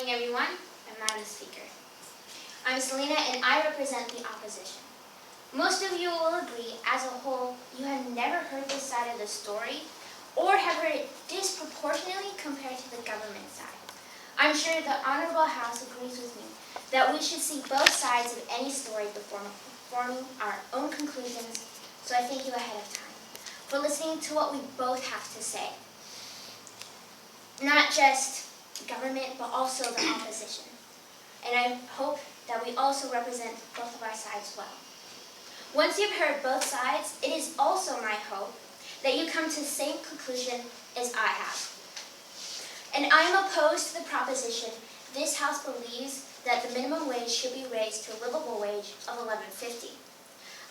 morning, everyone. I'm Madam Speaker. I'm Celina, and I represent the opposition. Most of you will agree, as a whole, you have never heard this side of the story or have heard it disproportionately compared to the government side. I'm sure the Honorable House agrees with me that we should see both sides of any story before forming our own conclusions, so I thank you ahead of time for listening to what we both have to say. Not just government, but also the opposition. And I hope that we also represent both of our sides well. Once you've heard both sides, it is also my hope that you come to the same conclusion as I have. And I am opposed to the proposition this House believes that the minimum wage should be raised to a livable wage of $11.50.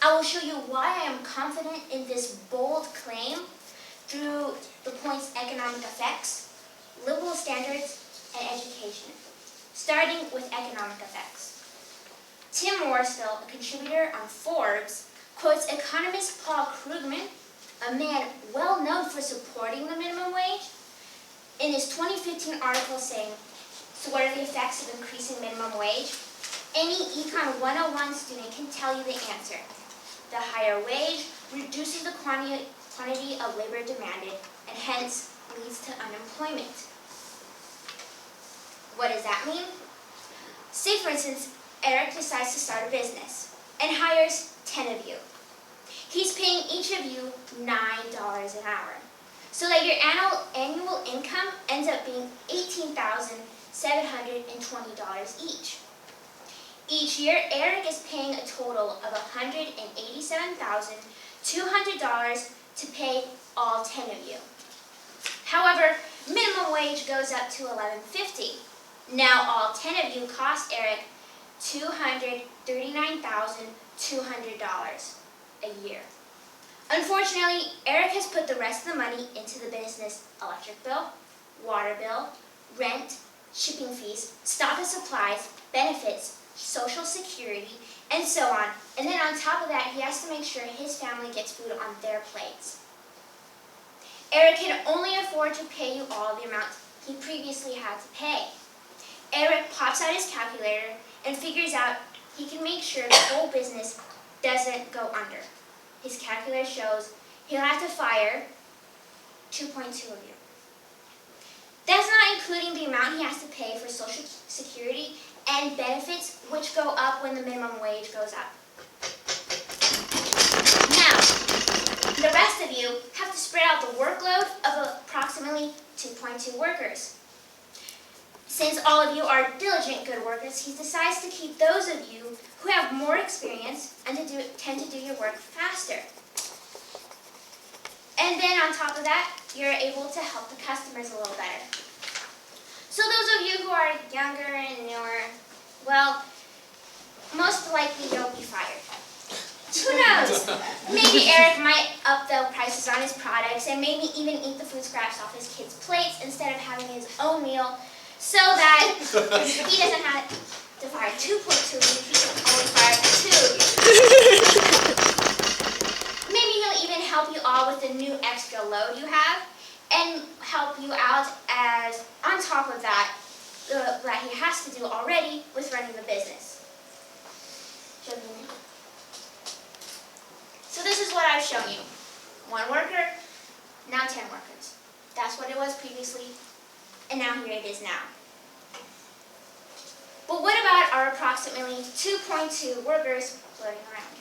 I will show you why I am confident in this bold claim through the points economic effects, livable standards, and education, starting with economic effects. Tim Morrill, a contributor on Forbes, quotes economist Paul Krugman, a man well known for supporting the minimum wage, in his 2015 article saying, "So what are the effects of increasing minimum wage? Any Econ 101 student can tell you the answer. The higher wage reduces the quantity of labor demanded and hence leads to unemployment." What does that mean? Say, for instance, Eric decides to start a business and hires 10 of you. He's paying each of you $9 an hour, so that your annual income ends up being $18,720 each. Each year, Eric is paying a total of $187,200 to pay all 10 of you. However, minimum wage goes up to $11.50. Now all 10 of you cost Eric $239,200 a year. Unfortunately, Eric has put the rest of the money into the business electric bill, water bill, rent, shipping fees, stock and supplies, benefits, Social Security, and so on. And then on top of that, he has to make sure his family gets food on their plates. Eric can only afford to pay you all the amount he previously had to pay. Eric pops out his calculator and figures out he can make sure the whole business doesn't go under. His calculator shows he'll have to fire 2.2 of you. That's not including the amount he has to pay for Social Security and benefits, which go up when the minimum wage goes up. Now, the rest of you have to spread out the workload of approximately 2.2 workers. Since all of you are diligent good workers, he decides to keep those of you who have more experience and tend to do your work faster. And then on top of that, you're able to help the customers a little better. So those of you who are younger and newer, well, most likely you'll be fired. Who knows? Maybe Eric might up the prices on his products and maybe even eat the food scraps off his kids' plates instead of having his own meal, so that he doesn't have to fire 2.2 of you, he can only fire 2 of you. Maybe he'll even help you all with the new extra load you have and help you out as, on top of that, that he has to do already with running the business. So this is what I've shown you. 1 worker, now 10 workers. That's what it was previously, and now here it is now. But what about our approximately 2.2 workers floating around?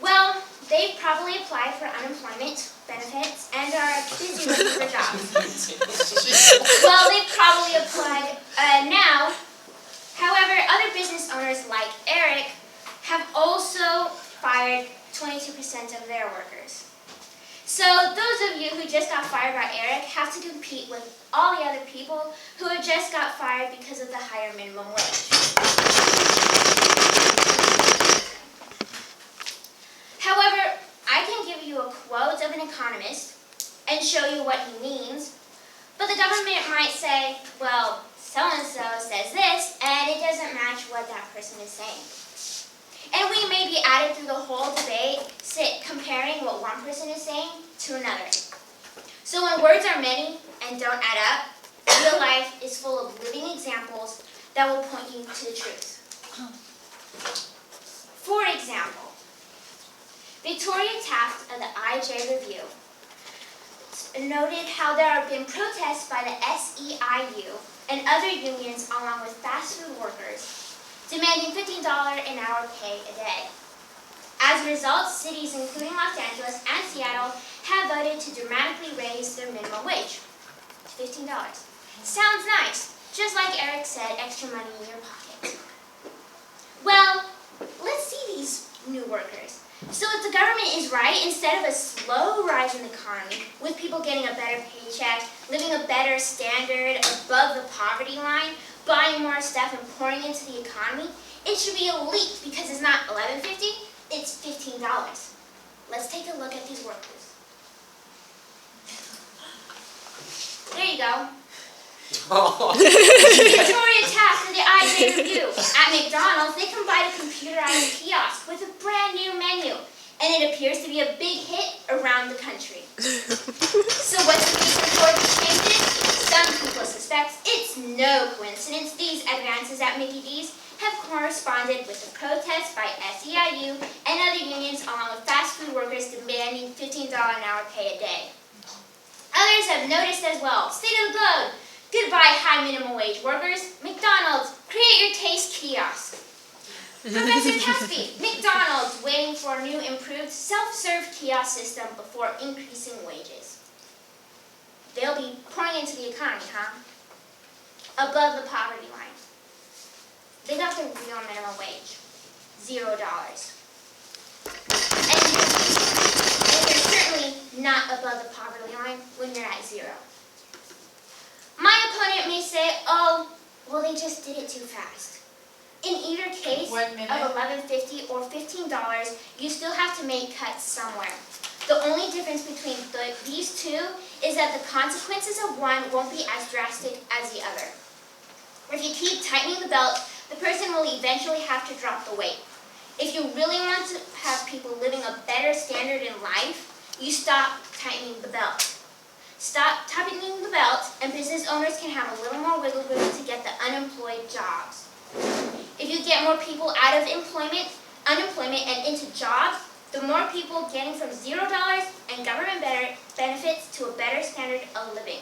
Well, they've probably applied for unemployment benefits and are busy looking for jobs. Well, they've probably applied now. However, other business owners like Eric have also fired 22% of their workers. So those of you who just got fired by Eric have to compete with all the other people who have just got fired because of the higher minimum wage. However, I can give you a quote of an economist and show you what he means, but the government might say, well, so-and-so says this, and it doesn't match what that person is saying. And we maybe added through the whole debate, comparing what one person is saying to another. So when words are many and don't add up, real life is full of living examples that will point you to the truth. For example, Victoria Taft of the IJ Review noted how there have been protests by the SEIU and other unions along with fast food workers demanding $15 an hour pay a day. As a result, cities including Los Angeles and Seattle have voted to dramatically raise their minimum wage to $15. Sounds nice, just like Eric said, extra money in your pocket. Well, let's see these new workers. So if the government is right, instead of a slow rise in the economy, with people getting a better paycheck, living a better standard above the poverty line, buying more stuff and pouring into the economy, it should be a leap because it's not $11.50, it's $15. Let's take a look at these workers. There you go. Victoria Taft of the IJ Review. At McDonald's, they can buy a computerized kiosk with a brand new menu, and it appears to be a big hit around the country. So what's the reason for these changes? Some people suspect it's no coincidence these advances at Mickey D's have corresponded with the protests by SEIU and other unions along with fast food workers demanding $15 an hour pay a day. Others have noticed as well. State of the globe. Goodbye high minimum wage workers. McDonald's, create your taste kiosk. Professor Caspi, McDonald's waiting for a new improved self-serve kiosk system before increasing wages. They'll be pouring into the economy, huh? Above the poverty line. They got the real minimum wage, $0. And you're certainly not above the poverty line when you're at zero. My opponent may say, oh, well, they just did it too fast. In either case, of $11.50 or $15, you still have to make cuts somewhere. The only difference between these two is that the consequences of one won't be as drastic as the other. If you keep tightening the belt, the person will eventually have to drop the weight. If you really want to have people living a better standard in life, you stop tightening the belt. Stop tightening the belt, and business owners can have a little more wiggle room to get the unemployed jobs. If you get more people out of unemployment and into jobs, the more people getting from $0 and government benefits to a better standard of living.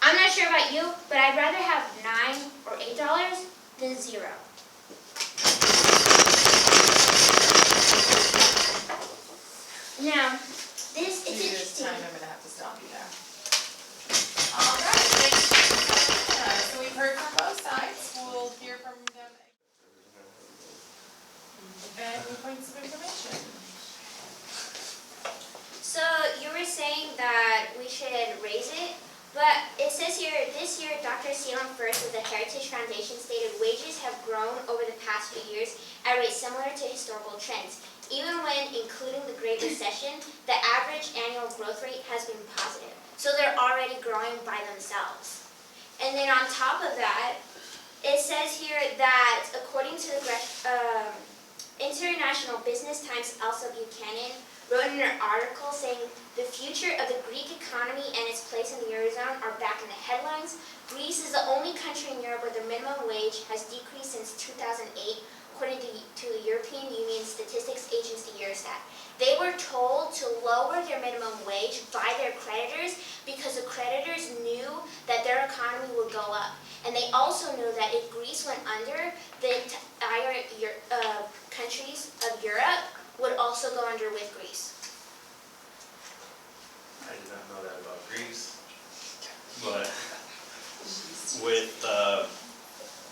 I'm not sure about you, but I'd rather have $9 or $8 than $0. Now, this is interesting. I'm going to have to stop you there. All right, thanks. So we've heard from both sides. We'll hear from them. And new points of information. So you were saying that we should raise it, but it says here, this year, Dr. Celina First of the Heritage Foundation stated wages have grown over the past few years at rates similar to historical trends. Even when including the Great Recession, the average annual growth rate has been positive. So they're already growing by themselves. And then on top of that, it says here that according to the International Business Times, Elsa Buchanan wrote in her article saying the future of the Greek economy and its place in the Eurozone are back in the headlines. Greece is the only country in Europe where the minimum wage has decreased since 2008, according to the European Union Statistics Agency Eurostat. They were told to lower their minimum wage by their creditors because the creditors knew that their economy would go up. And they also knew that if Greece went under, the entire countries of Europe would also go under with Greece. I did not know that about Greece, but with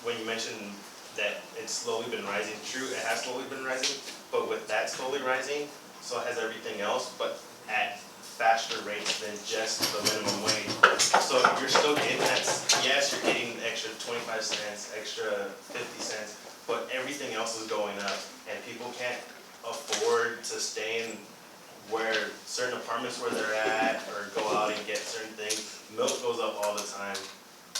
when you mentioned that it's slowly been rising, true, it has slowly been rising, but with that slowly rising, so has everything else, but at faster rates than just the minimum wage. So you're still getting that, yes, you're getting the extra 25 cents, extra 50 cents, but everything else is going up, and people can't afford to stay in where certain apartments where they're at, or go out and get certain things. Milk goes up all the time.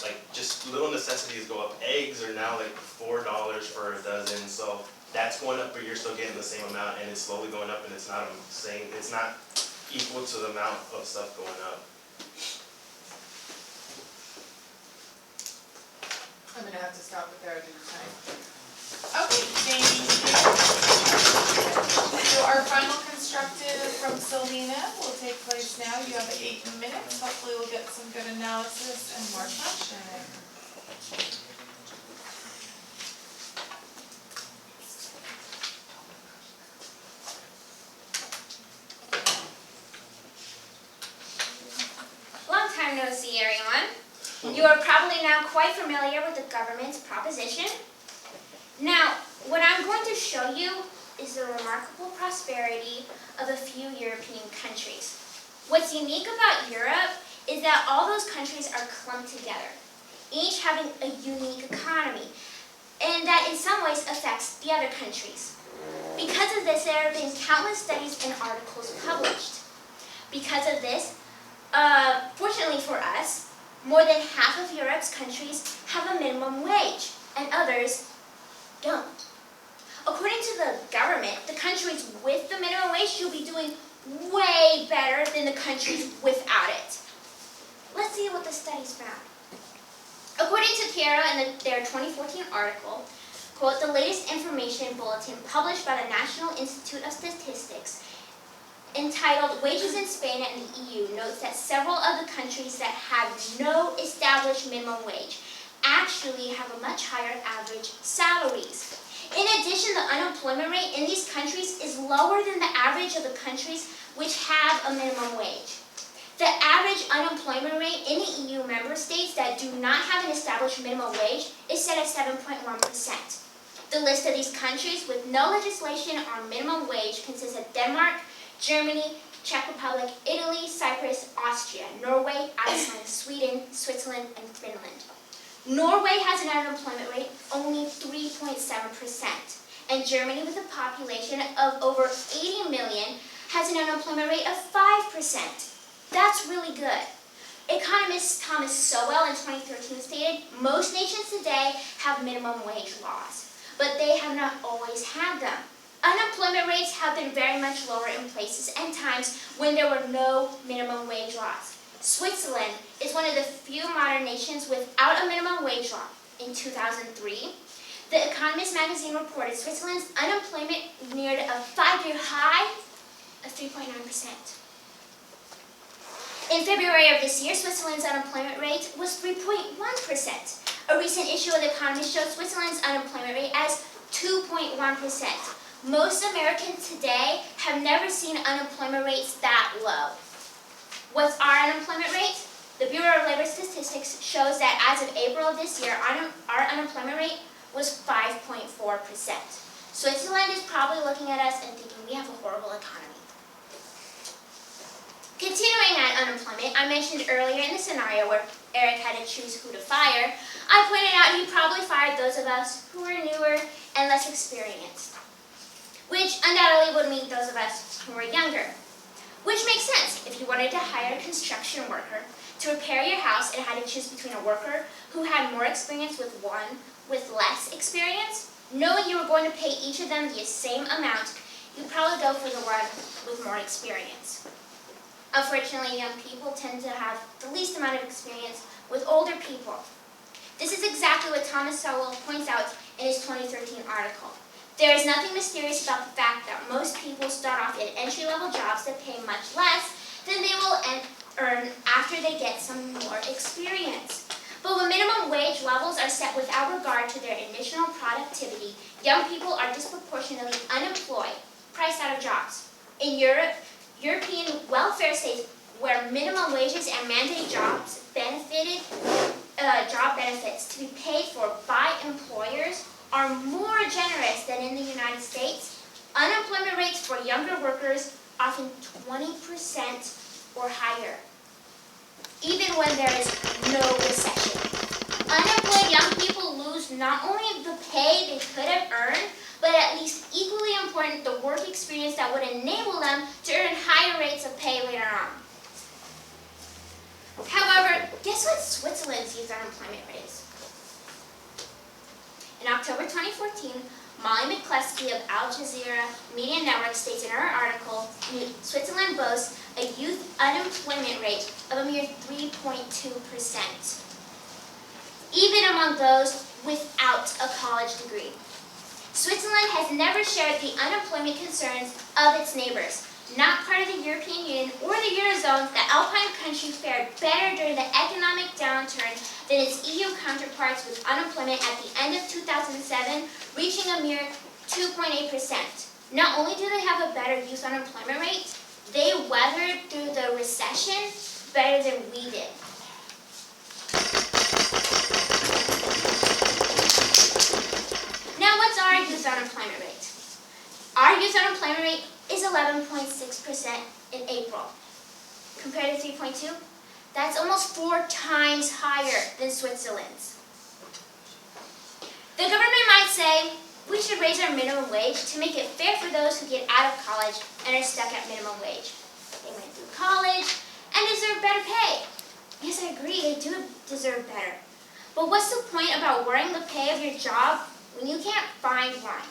Like, just little necessities go up. Eggs are now like $4 for a dozen, so that's going up, but you're still getting the same amount, and it's slowly going up, and it's not equal to the amount of stuff going up. I'm gonna have to stop it there due to time. Okay, thank you. So our final constructive from Celina will take place now. You have 8 minutes. Hopefully we'll get some good analysis and more traction. Long time no see, everyone. You are probably now quite familiar with the government's proposition. Now, what I'm going to show you is the remarkable prosperity of a few European countries. What's unique about Europe is that all those countries are clumped together, each having a unique economy, and that in some ways affects the other countries. Because of this, there have been countless studies and articles published. Because of this, fortunately for us, more than half of Europe's countries have a minimum wage, and others don't. According to the government, the countries with the minimum wage should be doing way better than the countries without it. Let's see what the studies found. According to Tierra in their 2014 article, quote, the latest information bulletin published by the National Institute of Statistics entitled Wages in Spain and the EU notes that several of the countries that have no established minimum wage actually have a much higher average salaries. In addition, the unemployment rate in these countries is lower than the average of the countries which have a minimum wage. The average unemployment rate in the EU member states that do not have an established minimum wage is set at 7.1%. The list of these countries with no legislation on minimum wage consists of Denmark, Germany, Czech Republic, Italy, Cyprus, Austria, Norway, Iceland, Sweden, Switzerland, and Finland. Norway has an unemployment rate only 3.7%, and Germany, with a population of over 80 million, has an unemployment rate of 5%. That's really good. Economist Thomas Sowell in 2013 stated, most nations today have minimum wage laws, but they have not always had them. Unemployment rates have been very much lower in places and times when there were no minimum wage laws. Switzerland is one of the few modern nations without a minimum wage law. In 2003, The Economist magazine reported Switzerland's unemployment neared a 5-year high of 3.9%. In February of this year, Switzerland's unemployment rate was 3.1%. A recent issue of The Economist showed Switzerland's unemployment rate as 2.1%. Most Americans today have never seen unemployment rates that low. What's our unemployment rate? The Bureau of Labor Statistics shows that as of April of this year, our unemployment rate was 5.4%. Switzerland is probably looking at us and thinking we have a horrible economy. Continuing at unemployment, I mentioned earlier in the scenario where Eric had to choose who to fire, I pointed out he probably fired those of us who were newer and less experienced, which undoubtedly would mean those of us who were younger. Which makes sense. If you wanted to hire a construction worker to repair your house and had to choose between a worker who had more experience with one with less experience, knowing you were going to pay each of them the same amount, you'd probably go for the one with more experience. Unfortunately, young people tend to have the least amount of experience with older people. This is exactly what Thomas Sowell points out in his 2013 article. There is nothing mysterious about the fact that most people start off in entry-level jobs that pay much less than they will earn after they get some more experience. But when minimum wage levels are set without regard to their initial productivity, young people are disproportionately unemployed, priced out of jobs. In Europe, European welfare states where minimum wages and mandated job benefits to be paid for by employers are more generous than in the United States, unemployment rates for younger workers often 20% or higher, even when there is no recession. Unemployed young people lose not only the pay they could have earned, but at least equally important, the work experience that would enable them to earn higher rates of pay later on. However, guess what Switzerland's youth unemployment rate is? In October 2014, Molly McCluskey of Al Jazeera Media Network states in her article, Switzerland boasts a youth unemployment rate of a mere 3.2%, even among those without a college degree. Switzerland has never shared the unemployment concerns of its neighbors. Not part of the European Union or the Eurozone, the Alpine country fared better during the economic downturn than its EU counterparts, with unemployment at the end of 2007 reaching a mere 2.8%. Not only do they have a better youth unemployment rate, they weathered through the recession better than we did. Now, what's our youth unemployment rate? Our youth unemployment rate is 11.6% in April. Compared to 3.2, that's almost 4 times higher than Switzerland's. The government might say, we should raise our minimum wage to make it fair for those who get out of college and are stuck at minimum wage. They went through college and deserve better pay. Yes, I agree, they do deserve better. But what's the point about worrying the pay of your job when you can't find one?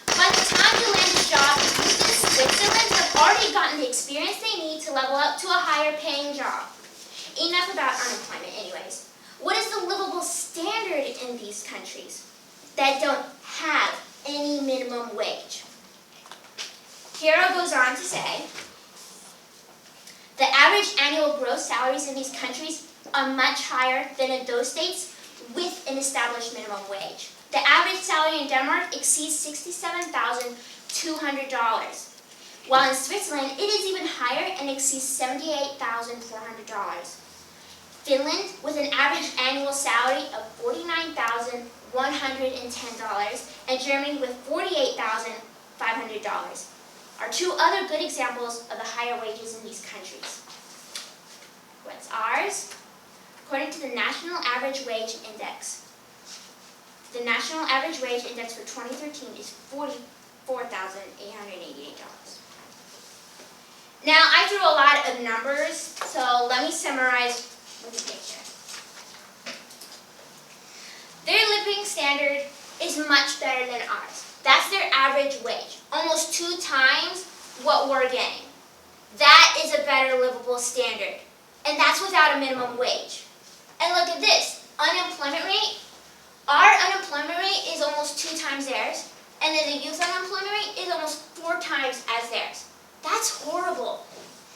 By the time you land a job, youth in Switzerland have already gotten the experience they need to level up to a higher paying job. Enough about unemployment anyways. What is the livable standard in these countries that don't have any minimum wage? Hero goes on to say, the average annual gross salaries in these countries are much higher than in those states with an established minimum wage. The average salary in Denmark exceeds $67,200, while in Switzerland it is even higher and exceeds $78,400. Finland, with an average annual salary of $49,110, and Germany with $48,500, are 2 other good examples of the higher wages in these countries. What's ours? According to the National Average Wage Index, the National Average Wage Index for 2013 is $44,888. Now, I threw a lot of numbers, so let me summarize what we did here. Their living standard is much better than ours. That's their average wage, almost 2 times what we're getting. That is a better livable standard, and that's without a minimum wage. And look at this, unemployment rate. Our unemployment rate is almost 2 times theirs, and then the youth unemployment rate is almost 4 times as theirs. That's horrible.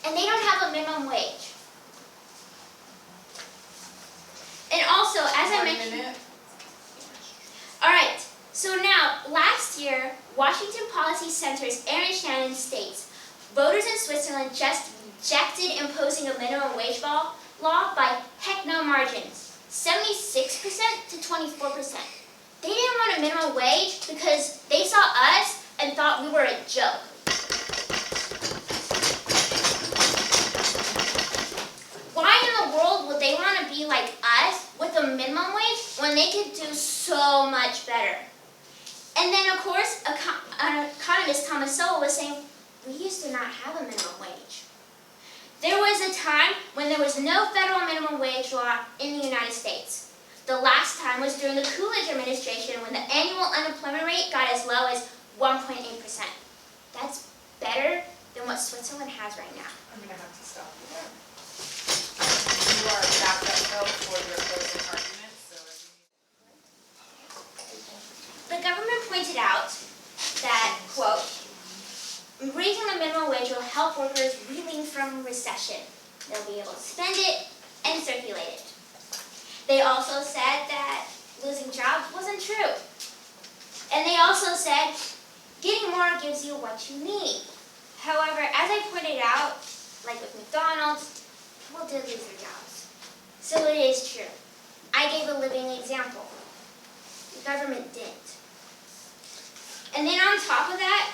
And they don't have a minimum wage. And also, as I mentioned... Alright, so now, last year, Washington Policy Center's Aaron Shannon states, voters in Switzerland just rejected imposing a minimum wage law by heck no margins. 76% to 24%. They didn't want a minimum wage because they saw us and thought we were a joke. Why in the world would they want to be like us with a minimum wage when they could do so much better? And then, of course, economist Thomas Sowell was saying, we used to not have a minimum wage. There was a time when there was no federal minimum wage law in the United States. The last time was during the Coolidge administration when the annual unemployment rate got as low as 1.8%. That's better than what Switzerland has right now. I'm going to have to stop you there. You are backed up though for your closing argument, so if you need... The government pointed out that, quote, raising the minimum wage will help workers reeling from recession. They'll be able to spend it and circulate it. They also said that losing jobs wasn't true. And they also said getting more gives you what you need. However, as I pointed out, like with McDonald's, people did lose their jobs. So it is true. I gave a living example. The government didn't. And then on top of that,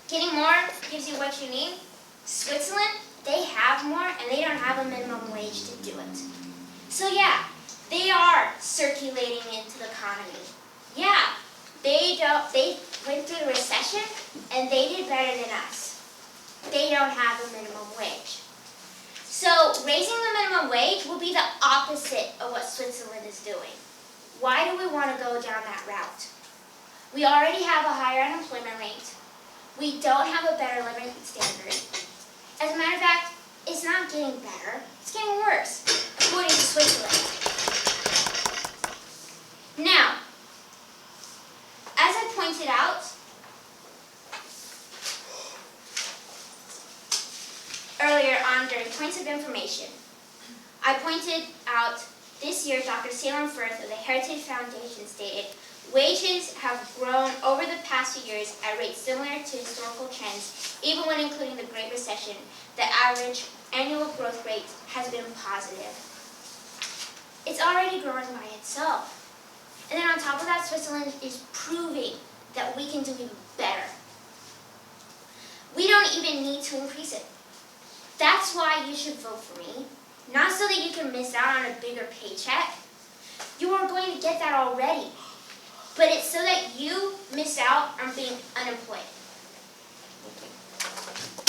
getting more gives you what you need. Switzerland, they have more and they don't have a minimum wage to do it. So yeah, they are circulating into the economy. Yeah, they went through the recession and they did better than us. They don't have a minimum wage. So raising the minimum wage will be the opposite of what Switzerland is doing. Why do we want to go down that route? We already have a higher unemployment rate. We don't have a better living standard. As better. It's getting worse, according to Switzerland. Now, as I pointed out earlier on during Points of Information, I pointed out this year Dr. Celina of the Heritage Foundation stated, wages have grown over the past few years at rates similar to historical trends, even when including the Great Recession. The average annual growth rate has been positive. It's already growing by itself. And then on top of that, Switzerland is proving that we can do even better. We don't even need to increase it. That's why you should vote for me. Not so that you can miss out on a bigger paycheck. You are going to get that already. But it's so that you miss out on being unemployed. Thank you.